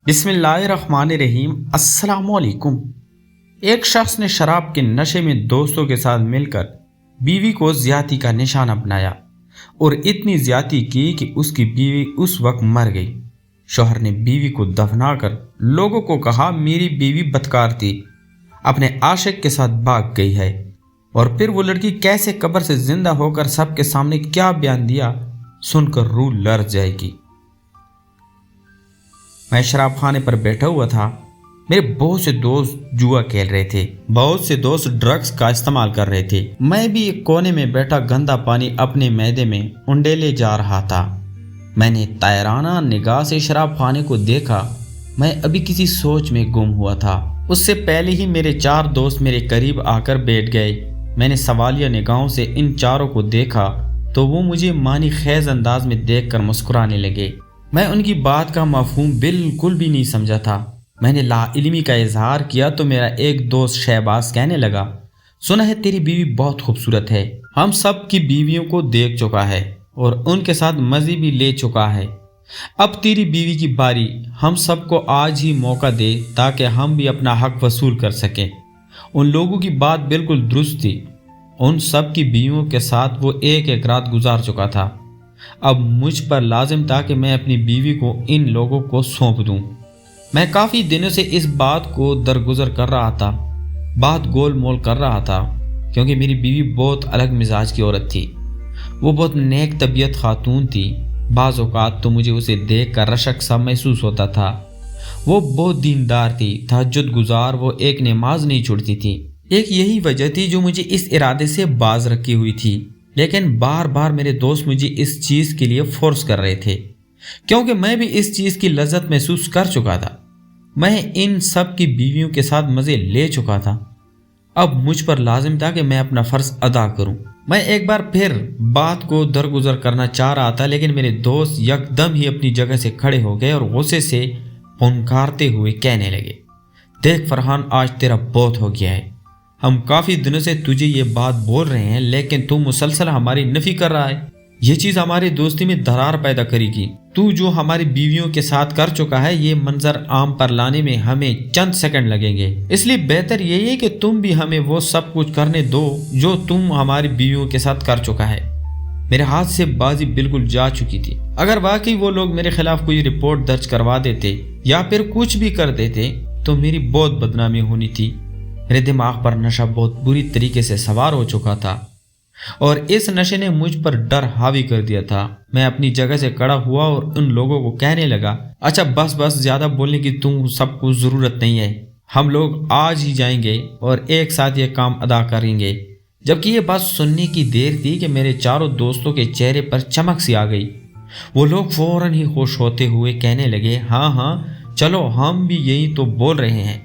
بسم اللہ الرحمن الرحیم۔ السلام علیکم۔ ایک شخص نے شراب کے نشے میں دوستوں کے ساتھ مل کر بیوی کو زیادتی کا نشانہ بنایا اور اتنی زیادتی کی کہ اس کی بیوی اس وقت مر گئی۔ شوہر نے بیوی کو دفنا کر لوگوں کو کہا میری بیوی بدکار تھی، اپنے عاشق کے ساتھ بھاگ گئی ہے، اور پھر وہ لڑکی کیسے قبر سے زندہ ہو کر سب کے سامنے کیا بیان دیا سن کر روح لرز جائے گی۔ میں شراب خانے پر بیٹھا ہوا تھا۔ میرے بہت سے دوست جوا کھیل رہے تھے، بہت سے دوست ڈرگز کا استعمال کر رہے تھے۔ میں بھی ایک کونے میں بیٹھا گندا پانی اپنے معدے میں انڈیلے جا رہا تھا۔ میں نے طائرانہ نگاہ سے شراب خانے کو دیکھا۔ میں ابھی کسی سوچ میں گم ہوا تھا۔ اس سے پہلے ہی میرے 4 دوست میرے قریب آ کر بیٹھ گئے۔ میں نے سوالیہ نگاہوں سے ان چاروں کو دیکھا تو وہ مجھے معنی خیز انداز میں دیکھ کر مسکرانے لگے۔ میں ان کی بات کا مفہوم بالکل بھی نہیں سمجھا تھا۔ میں نے لا علمی کا اظہار کیا تو میرا ایک دوست شہباز کہنے لگا، سنا ہے تیری بیوی بہت خوبصورت ہے، ہم سب کی بیویوں کو دیکھ چکا ہے اور ان کے ساتھ مزے بھی لے چکا ہے، اب تیری بیوی کی باری، ہم سب کو آج ہی موقع دے تاکہ ہم بھی اپنا حق وصول کر سکیں۔ ان لوگوں کی بات بالکل درست تھی۔ ان سب کی بیویوں کے ساتھ وہ ایک رات گزار چکا تھا۔ اب مجھ پر لازم تھا کہ میں اپنی بیوی کو ان لوگوں کو سونپ دوں۔ میں کافی دنوں سے اس بات کو درگزر کر رہا تھا، بات گول مول کر رہا تھا، کیونکہ میری بیوی بہت الگ مزاج کی عورت تھی۔ وہ بہت نیک طبیعت خاتون تھی۔ بعض اوقات تو مجھے اسے دیکھ کر رشک سا محسوس ہوتا تھا۔ وہ بہت دیندار تھی، تہجد گزار، وہ ایک نماز نہیں چھوڑتی تھی۔ ایک یہی وجہ تھی جو مجھے اس ارادے سے باز رکھی ہوئی تھی، لیکن بار بار میرے دوست مجھے اس چیز کے لیے فورس کر رہے تھے، کیونکہ میں بھی اس چیز کی لذت محسوس کر چکا تھا۔ میں ان سب کی بیویوں کے ساتھ مزے لے چکا تھا۔ اب مجھ پر لازم تھا کہ میں اپنا فرض ادا کروں۔ میں ایک بار پھر بات کو درگزر کرنا چاہ رہا تھا، لیکن میرے دوست یکدم ہی اپنی جگہ سے کھڑے ہو گئے اور غصے سے پھنکارتے ہوئے کہنے لگے، دیکھ فرحان، آج تیرا بہت ہو گیا ہے۔ ہم کافی دنوں سے تجھے یہ بات بول رہے ہیں، لیکن تو مسلسل ہماری نفی کر رہا ہے۔ یہ چیز ہماری دوستی میں درار پیدا کرے گی۔ تو جو ہماری بیویوں کے ساتھ کر چکا ہے، یہ منظر عام پر لانے میں ہمیں چند سیکنڈ لگیں گے، اس لیے بہتر یہی ہے کہ تم بھی ہمیں وہ سب کچھ کرنے دو جو تم ہماری بیویوں کے ساتھ کر چکا ہے۔ میرے ہاتھ سے بازی بالکل جا چکی تھی۔ اگر واقعی وہ لوگ میرے خلاف کوئی رپورٹ درج کروا دیتے یا پھر کچھ بھی کر دیتے تو میری بہت بدنامی ہونی تھی۔ میرے دماغ پر نشہ بہت بری طریقے سے سوار ہو چکا تھا اور اس نشے نے مجھ پر ڈر حاوی کر دیا تھا۔ میں اپنی جگہ سے کھڑا ہوا اور ان لوگوں کو کہنے لگا، اچھا بس زیادہ بولنے کی تم سب کو ضرورت نہیں ہے، ہم لوگ آج ہی جائیں گے اور ایک ساتھ یہ کام ادا کریں گے۔ جبکہ یہ بات سننے کی دیر تھی کہ میرے چاروں دوستوں کے چہرے پر چمک سی آ گئی۔ وہ لوگ فوراً ہی خوش ہوتے ہوئے کہنے لگے، ہاں چلو، ہم بھی یہی تو بول رہے ہیں۔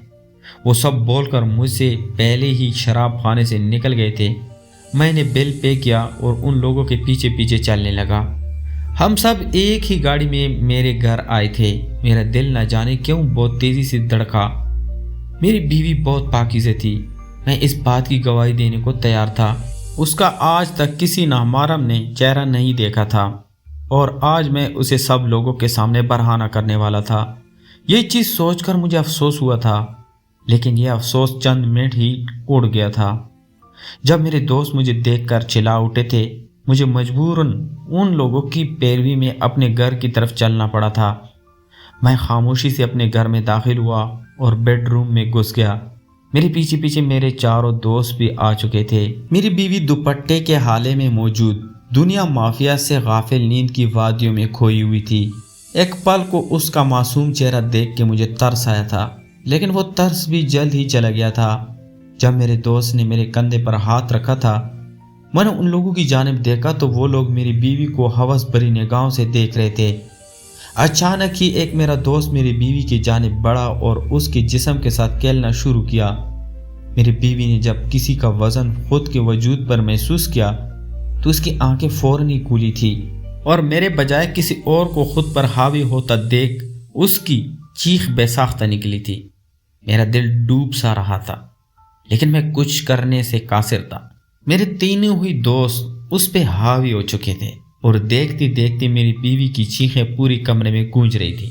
وہ سب بول کر مجھ سے پہلے ہی شراب خانے سے نکل گئے تھے۔ میں نے بل پے کیا اور ان لوگوں کے پیچھے پیچھے چلنے لگا۔ ہم سب ایک ہی گاڑی میں میرے گھر آئے تھے۔ میرا دل نہ جانے کیوں بہت تیزی سے دھڑکا۔ میری بیوی بہت پاکیزہ تھی، میں اس بات کی گواہی دینے کو تیار تھا۔ اس کا آج تک کسی نامحرم نے چہرہ نہیں دیکھا تھا اور آج میں اسے سب لوگوں کے سامنے برہنہ کرنے والا تھا۔ یہ چیز سوچ کر مجھے افسوس ہوا تھا، لیکن یہ افسوس چند منٹ ہی اڑ گیا تھا۔ جب میرے دوست مجھے دیکھ کر چلا اٹھے تھے، مجھے مجبوراً ان لوگوں کی پیروی میں اپنے گھر کی طرف چلنا پڑا تھا۔ میں خاموشی سے اپنے گھر میں داخل ہوا اور بیڈ روم میں گھس گیا۔ میرے پیچھے پیچھے میرے چاروں دوست بھی آ چکے تھے۔ میری بیوی دوپٹے کے حالے میں موجود دنیا مافیا سے غافل نیند کی وادیوں میں کھوئی ہوئی تھی۔ ایک پل کو اس کا معصوم چہرہ دیکھ کے مجھے ترس آیا تھا، لیکن وہ ترس بھی جلد ہی چلا گیا تھا۔ جب میرے دوست نے میرے کندھے پر ہاتھ رکھا تھا، میں نے ان لوگوں کی جانب دیکھا تو وہ لوگ میری بیوی کو ہوس بھری نگاہوں سے دیکھ رہے تھے۔ اچانک ہی ایک میرا دوست میری بیوی کی جانب بڑھا اور اس کے جسم کے ساتھ کھیلنا شروع کیا۔ میری بیوی نے جب کسی کا وزن خود کے وجود پر محسوس کیا تو اس کی آنکھیں فوراً ہی کھلی تھی اور میرے بجائے کسی اور کو خود پر حاوی ہوتا دیکھ اس کی چیخ بے ساختہ نکلی تھی۔ میرا دل ڈوب سا رہا تھا، لیکن میں کچھ کرنے سے قاصر تھا۔ میرے تینوں ہی دوست اس پہ حاوی ہو چکے تھے اور دیکھتی دیکھتی میری بیوی کی چیخیں پوری کمرے میں گونج رہی تھی۔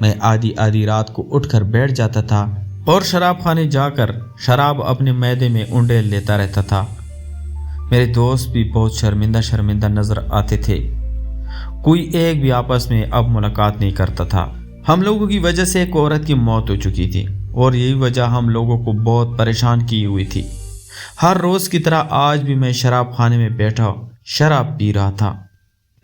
میں آدھی آدھی رات کو اٹھ کر بیٹھ جاتا تھا اور شراب خانے جا کر شراب اپنے معدے میں انڈیل لیتا رہتا تھا۔ میرے دوست بھی بہت شرمندہ نظر آتے تھے۔ کوئی ایک بھی آپس میں اب ملاقات نہیں کرتا تھا۔ ہم لوگوں کی وجہ سے ایک عورت کی موت ہو چکی تھی اور یہی وجہ ہم لوگوں کو بہت پریشان کی ہوئی تھی۔ ہر روز کی طرح آج بھی میں شراب خانے میں بیٹھا شراب پی رہا تھا۔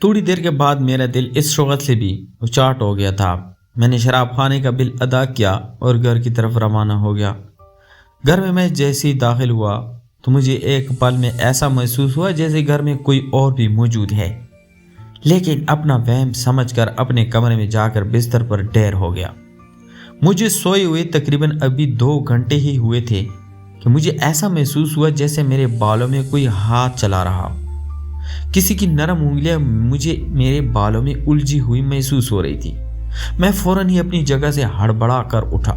تھوڑی دیر کے بعد میرا دل اس شغل سے بھی اچاٹ ہو گیا تھا۔ میں نے شراب خانے کا بل ادا کیا اور گھر کی طرف روانہ ہو گیا۔ گھر میں جیسے ہی داخل ہوا تو مجھے ایک پل میں ایسا محسوس ہوا جیسے گھر میں کوئی اور بھی موجود ہے، لیکن اپنا وہم سمجھ کر اپنے کمرے میں جا کر بستر پر ڈیر ہو گیا۔ مجھے سوئے ہوئے تقریباً ابھی 2 گھنٹے ہی ہوئے تھے کہ مجھے ایسا محسوس ہوا جیسے میرے بالوں میں کوئی ہاتھ چلا رہا ہو۔ کسی کی نرم انگلیاں مجھے میرے بالوں میں الجھی ہوئی محسوس ہو رہی تھی۔ میں فوراً ہی اپنی جگہ سے ہڑبڑا کر اٹھا،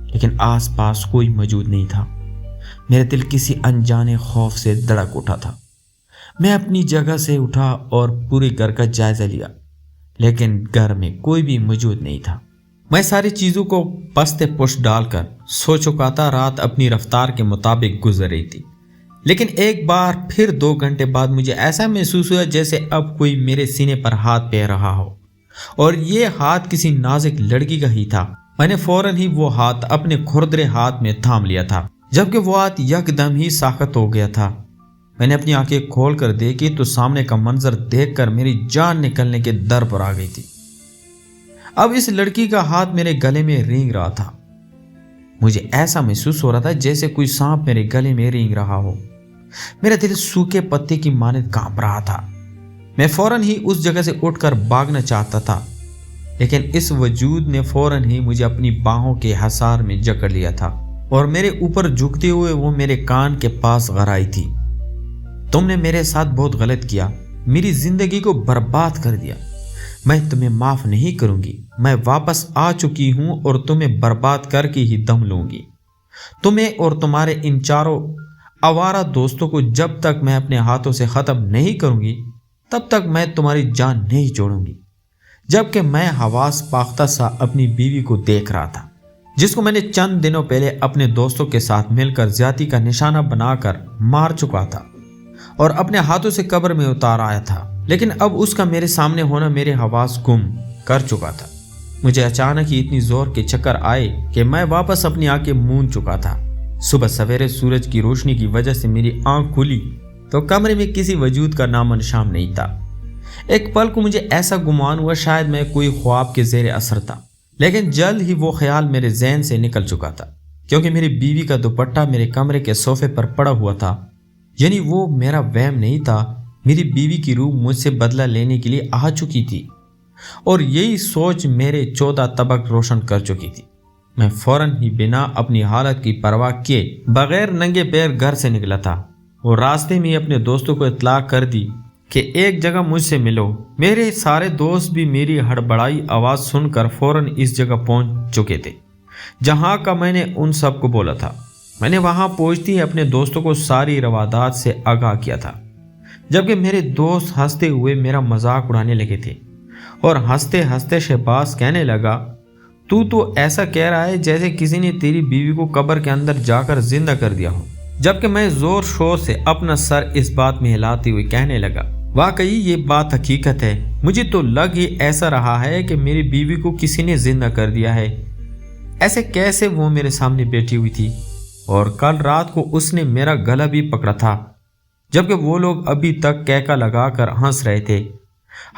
لیکن آس پاس کوئی موجود نہیں تھا۔ میرا دل کسی انجانے خوف سے دھڑک اٹھا تھا۔ میں اپنی جگہ سے اٹھا اور پورے گھر کا جائزہ لیا، لیکن گھر میں کوئی بھی موجود نہیں تھا۔ میں ساری چیزوں کو پست پشت ڈال کر سو چکا تھا۔ رات اپنی رفتار کے مطابق گزر رہی تھی، لیکن ایک بار پھر 2 گھنٹے بعد مجھے ایسا محسوس ہوا جیسے اب کوئی میرے سینے پر ہاتھ پھیر رہا ہو، اور یہ ہاتھ کسی نازک لڑکی کا ہی تھا۔ میں نے فوراً ہی وہ ہاتھ اپنے کھردرے ہاتھ میں تھام لیا تھا، جبکہ وہ ہاتھ یکدم ہی ساخت ہو گیا تھا۔ میں نے اپنی آنکھیں کھول کر دیکھی تو سامنے کا منظر دیکھ کر میری جان نکلنے کے در پر آ گئی تھی۔ اب اس لڑکی کا ہاتھ میرے گلے میں رینگ رہا تھا۔ مجھے ایسا محسوس ہو رہا تھا جیسے کوئی سانپ میرے گلے میں رینگ رہا ہو۔ میرا دل سوکھے پتے کی مانند کانپ رہا تھا۔ میں فوراً ہی اس جگہ سے اٹھ کر بھاگنا چاہتا تھا، لیکن اس وجود نے فوراً ہی مجھے اپنی باہوں کے حصار میں جکڑ لیا تھا اور میرے اوپر جھکتے ہوئے وہ میرے کان کے پاس غرائی تھی۔ تم نے میرے ساتھ بہت غلط کیا، میری زندگی کو برباد کر دیا۔ میں تمہیں معاف نہیں کروں گی۔ میں واپس آ چکی ہوں اور تمہیں برباد کر کے ہی دم لوں گی۔ تمہیں اور تمہارے ان 4 آوارہ دوستوں کو جب تک میں اپنے ہاتھوں سے ختم نہیں کروں گی تب تک میں تمہاری جان نہیں چھوڑوں گی۔ جبکہ میں حواس باختہ سا اپنی بیوی کو دیکھ رہا تھا، جس کو میں نے چند دنوں پہلے اپنے دوستوں کے ساتھ مل کر زیادتی کا نشانہ بنا کر مار چکا تھا اور اپنے ہاتھوں سے قبر میں اتار آیا تھا، لیکن اب اس کا میرے سامنے ہونا میرے حواس گم کر چکا تھا۔ مجھے اچانک ہی اتنی زور کے چکر آئے کہ میں واپس اپنی آنکھیں موند چکا تھا۔ صبح سویرے سورج کی روشنی کی وجہ سے میری آنکھ کھلی تو کمرے میں کسی وجود کا نام و نشان نہیں تھا۔ ایک پل کو مجھے ایسا گمان ہوا شاید میں کوئی خواب کے زیر اثر تھا، لیکن جلد ہی وہ خیال میرے ذہن سے نکل چکا تھا، کیونکہ میری بیوی کا دوپٹہ میرے کمرے کے صوفے پر پڑا ہوا تھا۔ یعنی وہ میرا وہم نہیں تھا، میری بیوی کی روح مجھ سے بدلہ لینے کے لیے آ چکی تھی، اور یہی سوچ میرے 14 طبق روشن کر چکی تھی۔ میں فوراً ہی بنا اپنی حالت کی پرواہ کیے بغیر ننگے پیر گھر سے نکلا تھا اور راستے میں اپنے دوستوں کو اطلاع کر دی کہ ایک جگہ مجھ سے ملو۔ میرے سارے دوست بھی میری ہڑبڑائی آواز سن کر فوراً اس جگہ پہنچ چکے تھے جہاں کا میں نے ان سب کو بولا تھا۔ میں نے وہاں پہنچتی ہی اپنے دوستوں کو ساری روادات سے آگاہ کیا تھا، جبکہ میرے دوست ہنستے ہوئے میرا مذاق اڑانے لگے تھے اور ہنستے ہنستے شہباز کہنے لگا، تو ایسا کہہ رہا ہے جیسے کسی نے تیری بیوی کو قبر کے اندر جا کر زندہ کر دیا ہو۔ جبکہ میں زور شور سے اپنا سر اس بات میں ہلاتے ہوئے کہنے لگا، واقعی یہ بات حقیقت ہے۔ مجھے تو لگ ہی ایسا رہا ہے کہ میری بیوی کو کسی نے زندہ کر دیا ہے۔ ایسے کیسے وہ میرے سامنے بیٹھی ہوئی تھی اور کل رات کو اس نے میرا گلا بھی پکڑا تھا، جبکہ وہ لوگ ابھی تک کہکا لگا کر ہنس رہے تھے۔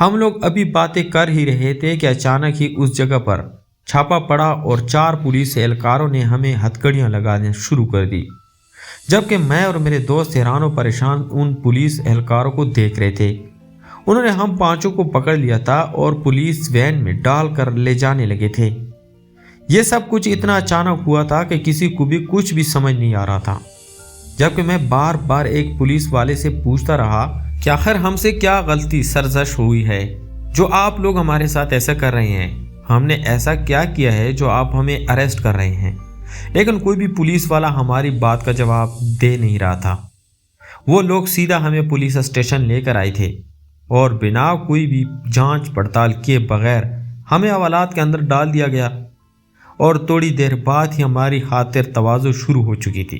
ہم لوگ ابھی باتیں کر ہی رہے تھے کہ اچانک ہی اس جگہ پر چھاپا پڑا اور 4 پولیس اہلکاروں نے ہمیں ہتھکڑیاں لگانا شروع کر دی، جبکہ میں اور میرے دوست حیران و پریشان ان پولیس اہلکاروں کو دیکھ رہے تھے۔ انہوں نے ہم 5 کو پکڑ لیا تھا اور پولیس وین میں ڈال کر لے جانے لگے تھے۔ یہ سب کچھ اتنا اچانک ہوا تھا کہ کسی کو بھی کچھ بھی سمجھ نہیں آ رہا تھا، جبکہ میں بار بار ایک پولیس والے سے پوچھتا رہا کہ آخر ہم سے کیا غلطی سرزش ہوئی ہے جو آپ لوگ ہمارے ساتھ ایسا کر رہے ہیں؟ ہم نے ایسا کیا کیا ہے جو آپ ہمیں اریسٹ کر رہے ہیں؟ لیکن کوئی بھی پولیس والا ہماری بات کا جواب دے نہیں رہا تھا۔ وہ لوگ سیدھا ہمیں پولیس اسٹیشن لے کر آئے تھے اور بنا کوئی بھی جانچ پڑتال کیے بغیر ہمیں حوالات کے اندر ڈال دیا گیا اور تھوڑی دیر بعد ہی ہماری خاطر تواضع شروع ہو چکی تھی۔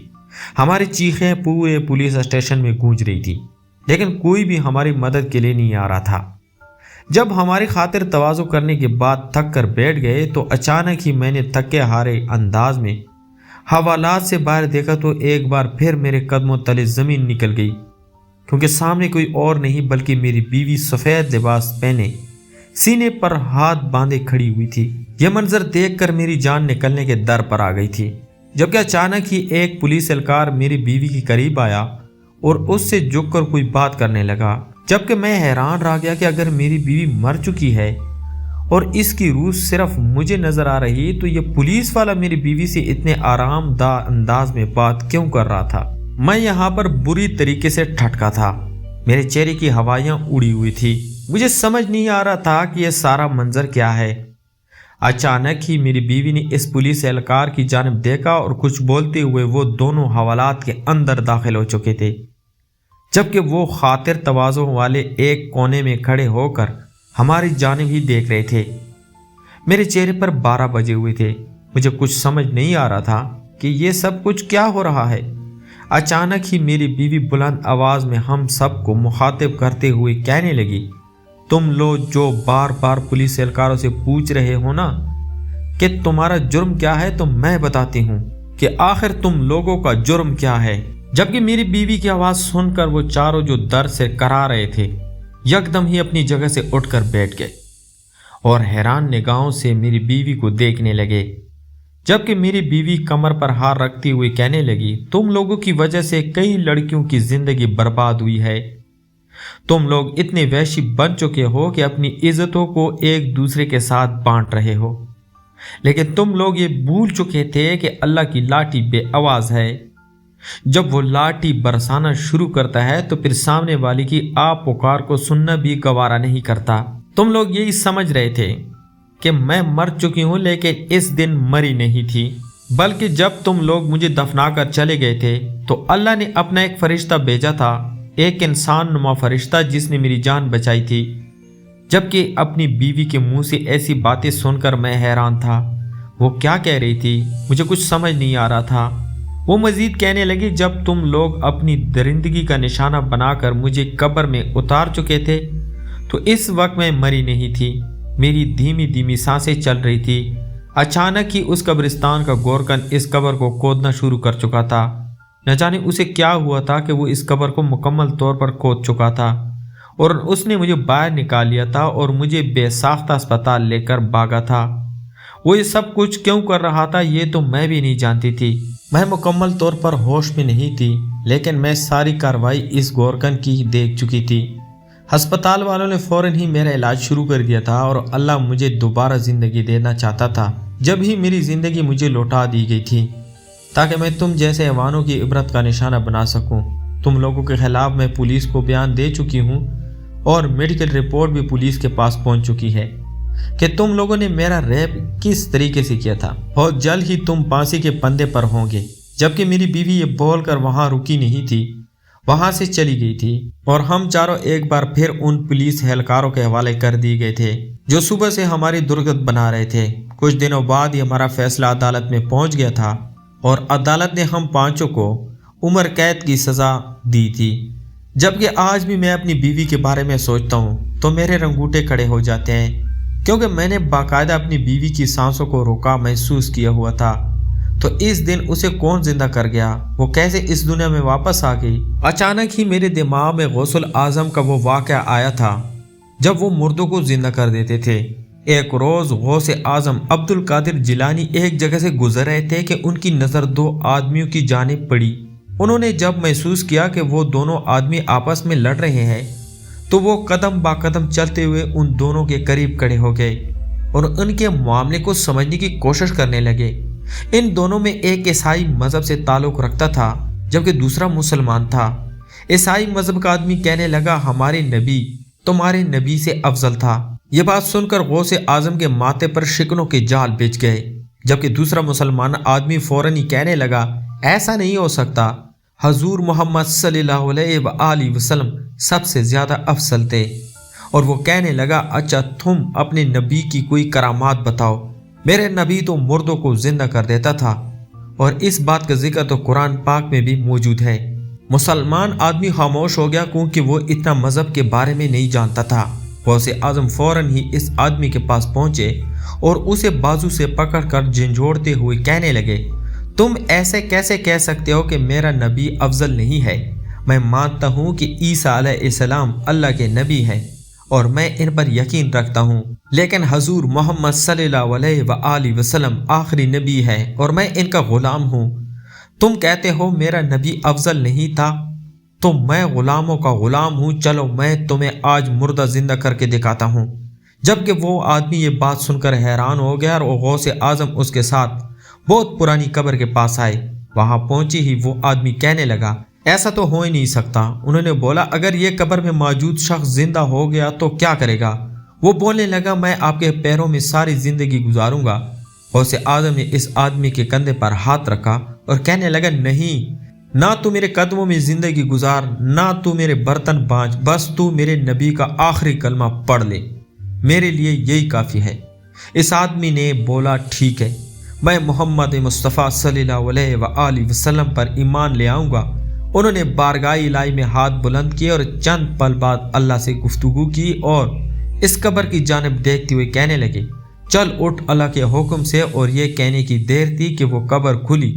ہماری چیخیں پورے پولیس اسٹیشن میں گونج رہی تھی، لیکن کوئی بھی ہماری مدد کے لیے نہیں آ رہا تھا۔ جب ہماری خاطر تواضع کرنے کے بعد تھک کر بیٹھ گئے تو اچانک ہی میں نے تھکے ہارے انداز میں حوالات سے باہر دیکھا تو ایک بار پھر میرے قدموں تلے زمین نکل گئی، کیونکہ سامنے کوئی اور نہیں بلکہ میری بیوی سفید لباس پہنے سینے پر ہاتھ باندھے کھڑی ہوئی تھی۔ یہ منظر دیکھ کر میری جان نکلنے کے در پر آ گئی تھی، جبکہ اچانک ہی ایک پولیس اہلکار میری بیوی کے قریب آیا اور اس سے جھک کر کوئی بات کرنے لگا، جبکہ میں حیران رہ گیا کہ اگر میری بیوی مر چکی ہے اور اس کی روح صرف مجھے نظر آ رہی تو یہ پولیس والا میری بیوی سے اتنے آرام دہ انداز میں بات کیوں کر رہا تھا؟ میں یہاں پر بری طریقے سے ٹھٹکا تھا، میرے چہرے کی ہوائیاں اڑی ہوئی تھی، مجھے سمجھ نہیں آ رہا تھا کہ یہ سارا منظر کیا ہے۔ اچانک ہی میری بیوی نے اس پولیس اہلکار کی جانب دیکھا اور کچھ بولتے ہوئے وہ دونوں حوالات کے اندر داخل ہو چکے تھے، جبکہ وہ خاطر تواضع والے ایک کونے میں کھڑے ہو کر ہماری جانب ہی دیکھ رہے تھے۔ میرے چہرے پر 12 بجے ہوئے تھے، مجھے کچھ سمجھ نہیں آ رہا تھا کہ یہ سب کچھ کیا ہو رہا ہے۔ اچانک ہی میری بیوی بلند آواز میں ہم سب کو مخاطب کرتے ہوئے کہنے لگی، تم لوگ جو بار بار پولیس اہلکاروں سے پوچھ رہے ہو نا کہ تمہارا جرم کیا ہے، تو میں بتاتی ہوں کہ آخر تم لوگوں کا جرم کیا ہے۔ جبکہ میری بیوی کی آواز سن کر وہ چاروں جو درد سے کرا رہے تھے یکدم ہی اپنی جگہ سے اٹھ کر بیٹھ گئے اور حیران نگاہوں سے میری بیوی کو دیکھنے لگے، جبکہ میری بیوی کمر پر ہاتھ رکھتی ہوئی کہنے لگی، تم لوگوں کی وجہ سے کئی لڑکیوں کی زندگی برباد ہوئی ہے، تم لوگ اتنے وحشی بن چکے ہو کہ اپنی عزتوں کو ایک دوسرے کے ساتھ بانٹ رہے ہو، لیکن تم لوگ یہ بھول چکے تھے کہ اللہ کی لاٹھی بے آواز ہے، جب وہ لاٹھی برسانا شروع کرتا ہے تو پھر سامنے والی کی آپ پکار کو سننا بھی گوارا نہیں کرتا۔ تم لوگ یہی سمجھ رہے تھے کہ میں مر چکی ہوں، لیکن اس دن مری نہیں تھی، بلکہ جب تم لوگ مجھے دفنا کر چلے گئے تھے تو اللہ نے اپنا ایک فرشتہ بھیجا تھا، ایک انسان نما فرشتہ جس نے میری جان بچائی تھی۔ جبکہ اپنی بیوی کے منہ سے ایسی باتیں سن کر میں حیران تھا، وہ کیا کہہ رہی تھی مجھے کچھ سمجھ نہیں آ رہا تھا۔ وہ مزید کہنے لگی، جب تم لوگ اپنی درندگی کا نشانہ بنا کر مجھے قبر میں اتار چکے تھے تو اس وقت میں مری نہیں تھی، میری دھیمی دھیمی سانسیں چل رہی تھی۔ اچانک ہی اس قبرستان کا گورکن اس قبر کو کھودنا شروع کر چکا تھا، نہ جانے اسے کیا ہوا تھا کہ وہ اس قبر کو مکمل طور پر کھود چکا تھا اور اس نے مجھے باہر نکال لیا تھا اور مجھے بے ساختہ اسپتال لے کر بھاگا تھا۔ وہ یہ سب کچھ کیوں کر رہا تھا یہ تو میں بھی نہیں جانتی تھی، میں مکمل طور پر ہوش میں نہیں تھی، لیکن میں ساری کارروائی اس گورکن کی دیکھ چکی تھی۔ ہسپتال والوں نے فوراً ہی میرا علاج شروع کر دیا تھا اور اللہ مجھے دوبارہ زندگی دینا چاہتا تھا۔ جب ہی میری زندگی مجھے لوٹا دی گئی تھی تاکہ میں تم جیسے حیوانوں کی عبرت کا نشانہ بنا سکوں۔ تم لوگوں کے خلاف میں پولیس کو بیان دے چکی ہوں اور میڈیکل رپورٹ بھی پولیس کے پاس پہنچ چکی ہے کہ تم لوگوں نے میرا ریپ کس طریقے سے کیا تھا۔ بہت جلد ہی تم پھانسی کے پندے پر ہوں گے۔ جبکہ میری بیوی یہ بول کر وہاں رکی نہیں تھی، وہاں سے چلی گئی تھی اور ہم چاروں ایک بار پھر ان پولیس اہلکاروں کے حوالے کر دیے گئے تھے جو صبح سے ہماری درگت بنا رہے تھے۔ کچھ دنوں بعد ہی ہمارا فیصلہ عدالت میں پہنچ گیا تھا اور عدالت نے ہم پانچوں کو عمر قید کی سزا دی تھی۔ جبکہ آج بھی میں اپنی بیوی کے بارے میں سوچتا ہوں تو میرے رنگوٹے کھڑے ہو جاتے ہیں، کیونکہ میں نے باقاعدہ اپنی بیوی کی سانسوں کو روکا محسوس کیا ہوا تھا۔ تو اس دن اسے کون زندہ کر گیا؟ وہ کیسے اس دنیا میں واپس آ گئی؟ اچانک ہی میرے دماغ میں غوث الاعظم کا وہ واقعہ آیا تھا جب وہ مردوں کو زندہ کر دیتے تھے۔ ایک روز غوث اعظم عبد القادر جیلانی ایک جگہ سے گزر رہے تھے کہ ان کی نظر 2 آدمیوں کی جانب پڑی۔ انہوں نے جب محسوس کیا کہ وہ دونوں آدمی آپس میں لڑ رہے ہیں تو وہ قدم با قدم چلتے ہوئے ان دونوں کے قریب کھڑے ہو گئے اور ان کے معاملے کو سمجھنے کی کوشش کرنے لگے۔ ان دونوں میں ایک عیسائی مذہب سے تعلق رکھتا تھا جبکہ دوسرا مسلمان تھا۔ عیسائی مذہب کا آدمی کہنے لگا، ہمارے نبی تمہارے نبی سے افضل تھا۔ یہ بات سن کر غوث اعظم کے ماتھے پر شکنوں کے جال بچھ گئے، جبکہ دوسرا مسلمان آدمی فوراً ہی کہنے لگا، ایسا نہیں ہو سکتا، حضور محمد صلی اللہ علیہ وآلہ وسلم سب سے زیادہ افضل تھے اور وہ کہنے لگا اچھا تم اپنے نبی کی کوئی کرامات بتاؤ، میرے نبی تو مردوں کو زندہ کر دیتا تھا، اور اس بات کا ذکر تو قرآن پاک میں بھی موجود ہے۔ مسلمان آدمی خاموش ہو گیا کیونکہ وہ اتنا مذہب کے بارے میں نہیں جانتا تھا۔ غوث اعظم فوراً ہی اس آدمی کے پاس پہنچے اور اسے بازو سے پکڑ کر جھنجھوڑتے ہوئے کہنے لگے، تم ایسے کیسے کہہ سکتے ہو کہ میرا نبی افضل نہیں ہے؟ میں مانتا ہوں کہ عیسیٰ علیہ السلام اللہ کے نبی ہیں اور میں ان پر یقین رکھتا ہوں، لیکن حضور محمد صلی اللہ علیہ وآلہ وسلم آخری نبی ہے اور میں ان کا غلام ہوں۔ تم کہتے ہو میرا نبی افضل نہیں تھا، تو میں غلاموں کا غلام ہوں، چلو میں تمہیں آج مردہ زندہ کر کے دکھاتا ہوں۔ جبکہ وہ آدمی یہ بات سن کر حیران ہو گیا اور غوث اعظم اس کے ساتھ بہت پرانی قبر کے پاس آئے۔ وہاں پہنچی ہی وہ آدمی کہنے لگا ایسا تو ہو ہی نہیں سکتا۔ انہوں نے بولا اگر یہ قبر میں موجود شخص زندہ ہو گیا تو کیا کرے گا؟ وہ بولنے لگا میں آپ کے پیروں میں ساری زندگی گزاروں گا۔ غوث اعظم نے اس آدمی کے کندھے پر ہاتھ رکھا اور کہنے لگا نہیں، نہ تو میرے قدموں میں زندگی گزار، نہ تو میرے برتن بانچ، بس تو میرے نبی کا آخری کلمہ پڑھ لے، میرے لیے یہی کافی ہے۔ اس آدمی نے بولا ٹھیک ہے، میں محمد مصطفیٰ صلی اللہ علیہ وآلہ وسلم پر ایمان لے آؤں گا۔ انہوں نے بارگاہ الہی میں ہاتھ بلند کیے اور چند پل بعد اللہ سے گفتگو کی اور اس قبر کی جانب دیکھتے ہوئے کہنے لگے چل اٹھ اللہ کے حکم سے، اور یہ کہنے کی دیر تھی کہ وہ قبر کھلی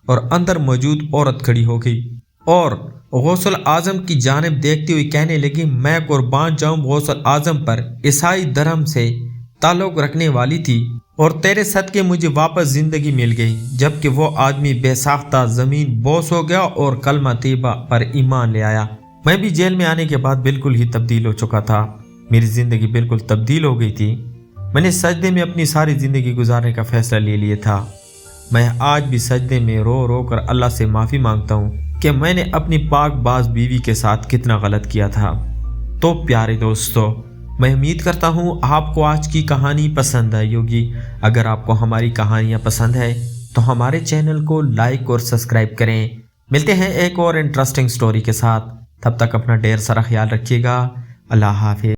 اور اندر موجود عورت کھڑی ہو گئی اور غوث اعظم کی جانب دیکھتے ہوئے کہنے لگی میں قربان جاؤں غوث اعظم پر، عیسائی دھرم سے تعلق رکھنے والی تھی اور تیرے صدقے مجھے واپس زندگی مل گئی۔ جبکہ وہ آدمی بے ساختہ زمین بوس ہو گیا اور کلمہ طیبہ پر ایمان لے آیا۔ میں بھی جیل میں آنے کے بعد بالکل ہی تبدیل ہو چکا تھا، میری زندگی بالکل تبدیل ہو گئی تھی۔ میں نے سجدے میں اپنی ساری زندگی گزارنے کا فیصلہ لے لیا تھا۔ میں آج بھی سجدے میں رو رو کر اللہ سے معافی مانگتا ہوں کہ میں نے اپنی پاک باز بیوی کے ساتھ کتنا غلط کیا تھا۔ تو پیارے دوستو، میں امید کرتا ہوں آپ کو آج کی کہانی پسند آئی ہوگی۔ اگر آپ کو ہماری کہانیاں پسند ہے تو ہمارے چینل کو لائک اور سبسکرائب کریں۔ ملتے ہیں ایک اور انٹرسٹنگ سٹوری کے ساتھ، تب تک اپنا ڈھیر سارا خیال رکھیے گا۔ اللہ حافظ۔